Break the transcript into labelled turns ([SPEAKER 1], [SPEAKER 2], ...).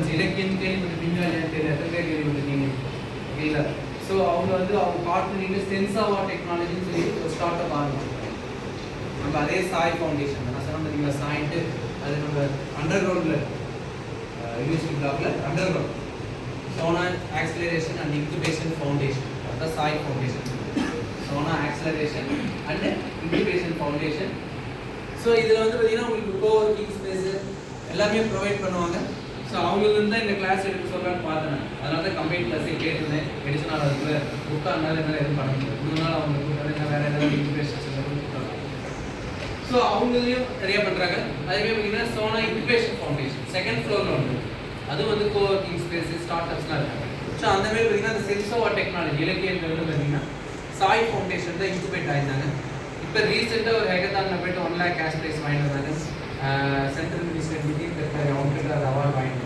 [SPEAKER 1] Students இலக்கியம் கேள்விப்பட்டிருக்கீங்க இல்லையா தெரியல, எத்தனை பேர் கேள்விப்பட்டிருக்கீங்க ஓகேங்களா? ஸோ அவங்க வந்து அவங்க பார்ட்னரிங்கில் சென்சாவா டெக்னாலஜின்னு சொல்லி ஒரு ஸ்டார்ட் அப் ஆரம்பிச்சிருக்காங்க. நம்ம அதே சாய் ஃபவுண்டேஷன் நான் சொன்ன பார்த்தீங்களா, சாயின்ட்டு அது நம்ம அண்டர் கிரவுண்டில் யூனிவர்சிட்டி பிளாக்ல underground Sona acceleration and incubation foundation, அதுதான் Sai foundation. Sona acceleration and incubation foundation. So இதில் வந்து பார்த்தீங்கன்னா உங்களுக்கு கோவர்க்கிங் ஸ்பேஸு எல்லாமே ப்ரொவைட் பண்ணுவாங்க. ஸோ அவங்களுக்கு தான் இந்த கிளாஸ் எடுக்க சொல்லலான்னு பார்த்தேன். அதனால தான் கம்பைன் கிளாஸே கேட்டிருந்தேன். எடிஷனல் அதுக்குள்ள புக்காக இருந்தாலும் என்னால் எதுவும் பண்ண முடியாது. 3 நாள் அவங்க கூப்பிட்டாங்க, வேறு ஏதாவது இன்குபேஷன்ஸ் கூப்பிட்டாங்க. ஸோ அவங்களையும் நிறைய பண்ணுறாங்க. அதுவே பார்த்தீங்கன்னா சோனா இன்குபேஷன் ஃபவுண்டேஷன் செகண்ட் ஃப்ளோரில் வந்து அது வந்து கோவர்க்கிங் ஸ்பேஸு ஸ்டார்ட் அப்ஸ்லாம் இருக்காங்க. ஸோ அந்த மாதிரி பார்த்தீங்கன்னா அந்த சென்சோவா டெக்னாலஜி இலக்கியங்கள் வந்து பார்த்தீங்கன்னா சாய் ஃபவுண்டேஷன் தான் இன்குபேட் ஆயிருந்தாங்க. இப்போ ரீசெண்டாக ஒரு ஹேக்கத்தானில் போய்ட்டு 1 lakh கேஷ் ப்ரைஸ் வாங்கிட்டு வந்தாங்க. சென்ட்ரல் மினிஸ்டர் நிதின் கட்கரி அவங்ககிட்ட அது அவார்டு வாங்கிட்டு